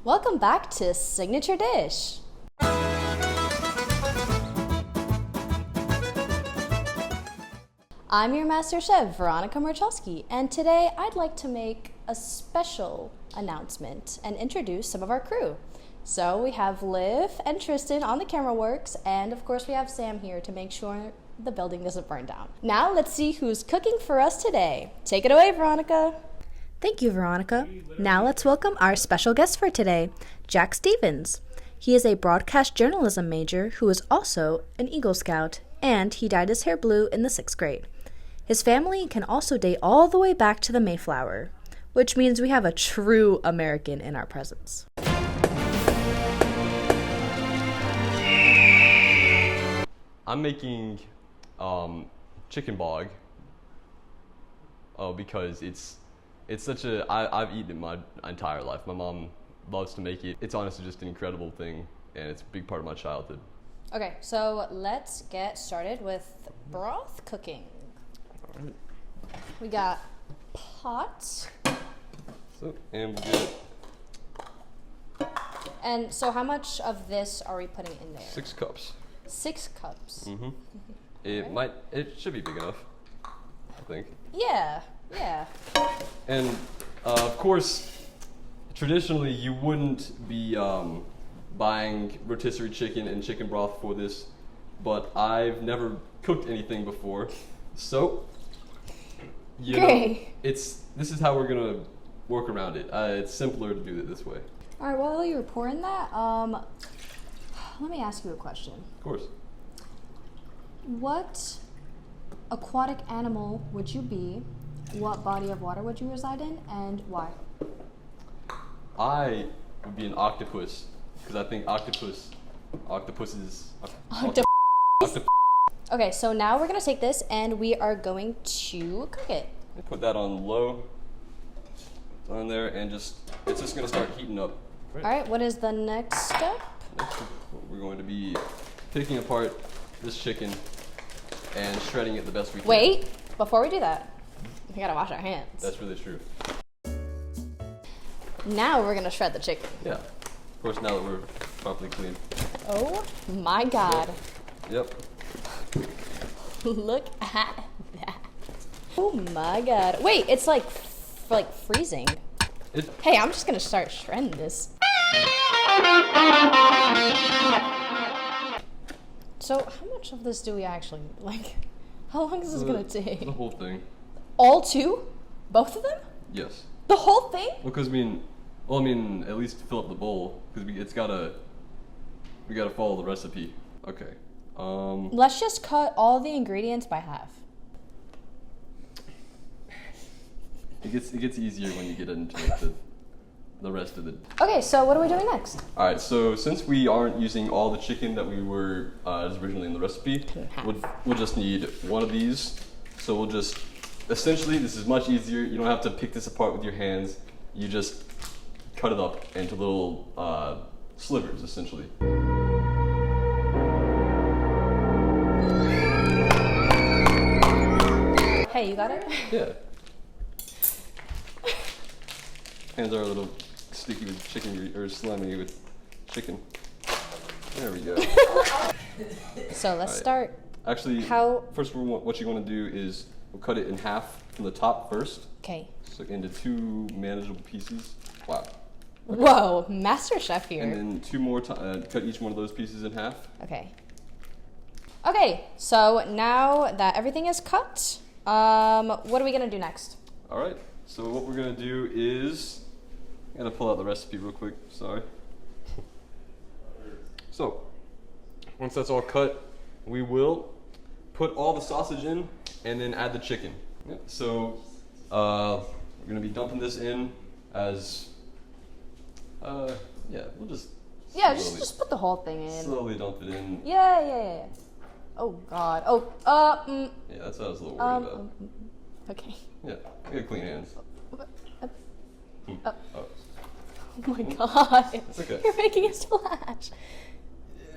Welcome back to Signature Dish. I'm your master chef, Veronica Marchowski, and today I'd like to make a special announcement and introduce some of our crew. So we have Liv and Tristan on the camera works, and of course we have Sam here to make sure the building doesn't burn down. Now let's see who's cooking for us today. Take it away, Veronica. Thank you, Veronica. Now let's welcome our special guest for today, Jack Stevens. He is a broadcast journalism major who is also an Eagle Scout, and he dyed his hair blue in the 6th grade. His family can also date all the way back to the Mayflower, which means we have a true American in our presence. I'm making chicken bog because it's such a, I've eaten it my entire life. My mom loves to make it. It's honestly just an incredible thing, and it's a big part of my childhood. Okay, so let's get started with broth cooking. All right. We got pots. So, and we get And so how much of this are we putting in there? 6 cups. 6 cups. Mm-hmm. Okay. It should be big enough, I think. Yeah. And of course, traditionally you wouldn't be buying rotisserie chicken and chicken broth for this, but I've never cooked anything before, so you know, this is how we're gonna work around it. It's simpler to do it this way. All right. While you're pouring that, let me ask you a question. Of course. What aquatic animal would you be? What body of water would you reside in, and why? I would be an octopus because I think octopuses. Okay, so now we're gonna take this and we are going to cook it. Put that on low. It's on there, and it's just gonna start heating up. All right. What is the next step? Next, we're going to be picking apart this chicken and shredding it the best we can. Wait, before we do that, we gotta wash our hands. That's really true. Now we're gonna shred the chicken. Yeah. Of course, now that we're properly clean. Oh my God. Yep. Look at that. Oh my God. Wait, it's like freezing. Hey, I'm just gonna start shredding this. So how much of this do we actually like? How long is this gonna take? The whole thing. All 2? Both of them? Yes. The whole thing? Because at least fill up the bowl because we gotta follow the recipe. Okay. Let's just cut all the ingredients by half. It gets easier when you get into the rest of it. Okay, so what are we doing next? All right, so since we aren't using all the chicken that we were as originally in the recipe, we'll just need one of these. So we'll just, essentially, this is much easier. You don't have to pick this apart with your hands. You just cut it up into little slivers, essentially. Hey, you got it? Yeah. Hands are a little sticky with chicken, or slimy with chicken. There we go. So let's start. Actually, first what you want to do is we'll cut it in half from the top first. Okay. So into 2 manageable pieces. Wow. Okay. Whoa, master chef here. And then 2 more, cut each one of those pieces in half. Okay. Okay, so now that everything is cut, what are we gonna do next? All right. So what we're gonna do is, I'm gonna pull out the recipe real quick. Sorry. So once that's all cut, we will put all the sausage in and then add the chicken. Yeah. So we're gonna be dumping this in as we'll just just put the whole thing in. Slowly dump it in. Yeah. Oh God. Yeah, that's what I was a little worried about. Okay. Yeah, you got clean hands. Oh my God. It's okay. You're making a splash.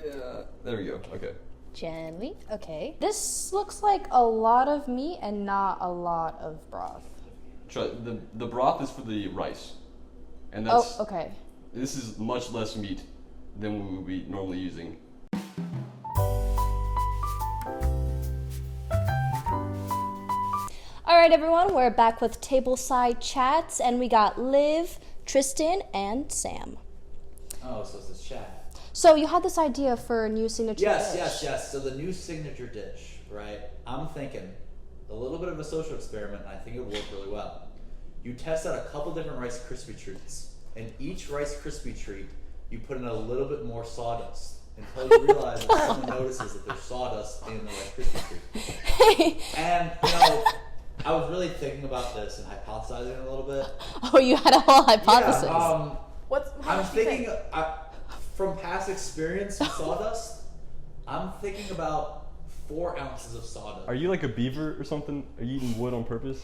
Yeah, there we go. Okay. Gently. Okay. This looks like a lot of meat and not a lot of broth. The broth is for the rice, and that's okay. this is much less meat than we would be normally using. All right, everyone, we're back with tableside chats, and we got Liv, Tristan, and Sam. Oh, so it's this chat. So you had this idea for a new signature dish. Yes. So the new signature dish, right? I'm thinking a little bit of a social experiment, and I think it would work really well. You test out a couple different Rice Krispie treats, and each Rice Krispie treat, you put in a little bit more sawdust until you realize that someone notices that there's sawdust in the Rice Krispie treat. And, I was really thinking about this and hypothesizing a little bit. Oh, you had a whole hypothesis. Yeah, I'm thinking, from past experience with sawdust, I'm thinking about 4 ounces of sawdust. Are you like a beaver or something? Are you eating wood on purpose?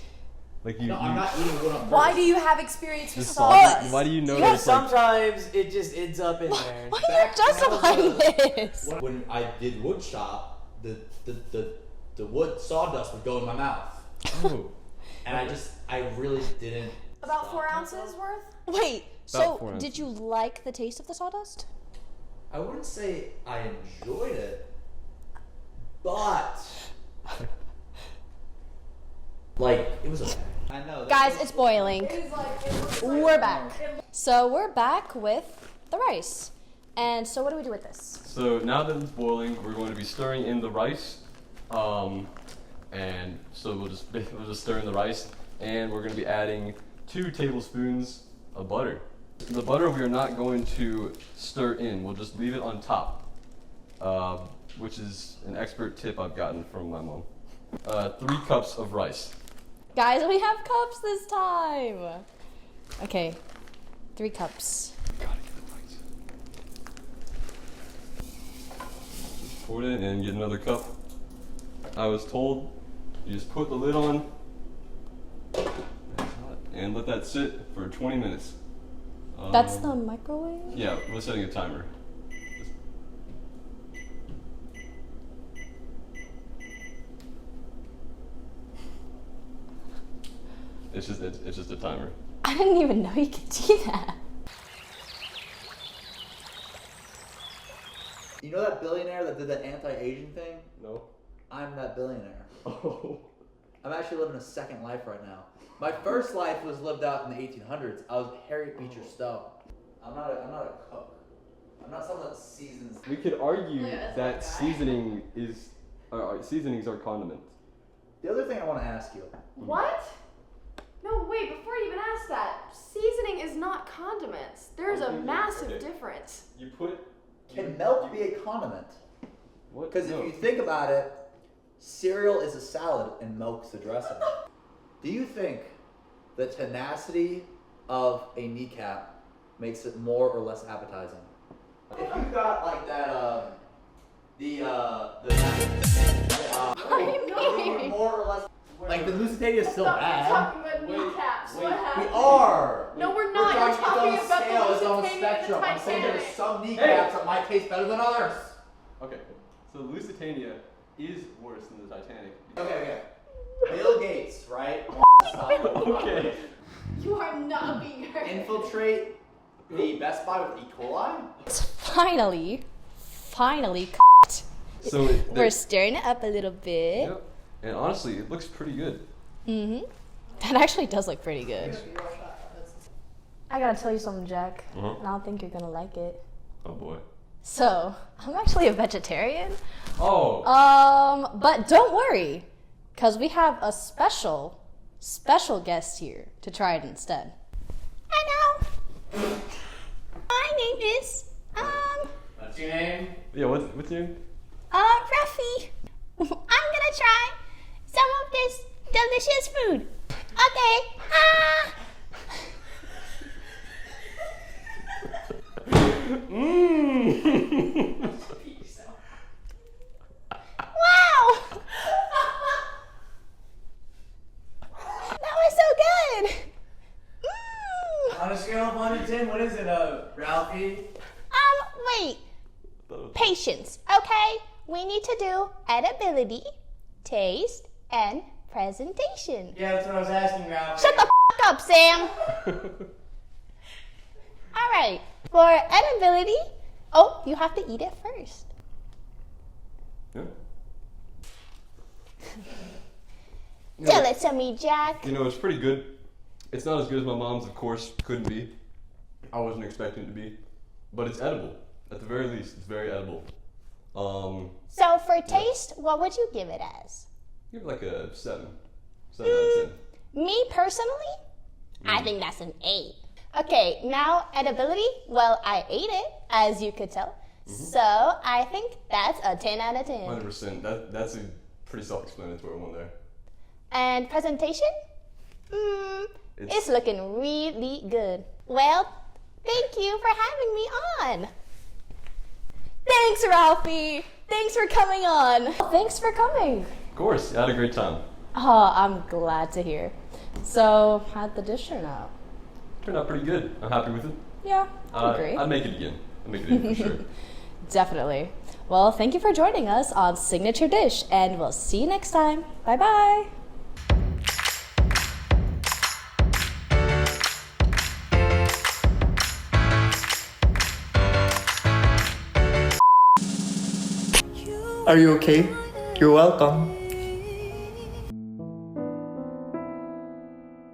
Like No, I'm not eating wood on purpose. Why do you have experience with Just sawdust? Why do you know that Because it's like, sometimes it just ends up in there. Why are you justifying this? When I did wood shop, the wood sawdust would go in my mouth. oh, And I really didn't. About stop 4 myself. ounces worth? Wait, About 4 so did ounces. you like the taste of the sawdust? I wouldn't say I enjoyed it, but like it was okay. I know. Guys, it's boiling. It was like, We're back. So we're back with the rice. And so what do we do with this? So now that it's boiling, we're going to be stirring in the rice. And so we'll just stir in the rice, and we're going to be adding 2 tablespoons of butter. The butter we are not going to stir in. We'll just leave it on top, which is an expert tip I've gotten from my mom. 3 cups of rice. Guys, we have cups this time. Okay, 3 cups. Gotta get the rice. Just pour it in and get another cup. I was told you just put the lid on and let that sit for 20 minutes. That's the microwave? Yeah, we're setting a timer. It's just a timer. I didn't even know you could do that. You know that billionaire that did that anti-aging thing? No. I'm that billionaire. Oh. I'm actually living a second life right now. My first life was lived out in the 1800s. I was Harriet Beecher Stowe. I'm not a cook. I'm not someone that seasons. We could argue Yeah, that's that my guy. seasonings are condiments. The other thing I want to ask you. What? No, wait, before you even ask that, seasoning is not condiments. There's a Okay, massive okay. difference. You put. Can milk be a condiment? What? Because No. if you think about it, cereal is a salad and milk's a dressing. Do you think the tenacity of a kneecap makes it more or less appetizing? If you got like that, more or less, like the Lusitania is still We're bad. talking about kneecaps. What We happened? are. No, we're not. You're talking its own about scale, the its own Lusitania and the spectrum. I'm saying there's Titanic. some kneecaps that might taste better than others. Okay. So Lusitania is worse than the Titanic. Okay. Bill Gates, right? Okay. You are not being heard. Infiltrate the Best Buy with E. coli? It's finally cooked. So We're stirring it up a little bit. Yep. And honestly, it looks pretty good. Mm-hmm. That actually does look pretty good. I gotta tell you something, Jack. Uh-huh. And I don't think you're gonna like it. Oh boy. So, I'm actually a vegetarian. Oh. But don't worry, because we have a special guest here to try it instead. Hello. My name is, What's your name? Yeah. What's your name? Ruffy. I'm gonna try some of this delicious food. Okay. Wow! That was so good! On a scale of 1 to 10, what is it, Ralphie? Wait. Patience, okay? We need to do edibility, taste, and presentation. Yeah, that's what I was asking, Ralphie. Shut the f*** up, Sam! Alright, For edibility, oh, you have to eat it first. Yeah. Tell it to me, Jack. You know, it's pretty good. It's not as good as my mom's, of course, couldn't be. I wasn't expecting it to be. But it's edible. At the very least, it's very edible. So for taste, what would you give it as? Give it like a 7. 7 out of 10. Me personally, I think that's an 8. Okay, now edibility. Well, I ate it, as you could tell. So I think that's a 10 out of 10. 100%. That's a pretty self-explanatory one there. And presentation? It's looking really good. Well, thank you for having me on. Thanks, Ralphie. Thanks for coming on. Thanks for coming. Of course, I had a great time. Oh, I'm glad to hear. So, how'd the dish turn out? Turned out pretty good. I'm happy with it. Yeah, I agree. I'd make it again. I'd make it again for sure. Definitely. Well, thank you for joining us on Signature Dish, and we'll see you next time. Bye-bye. Are you okay? You're welcome.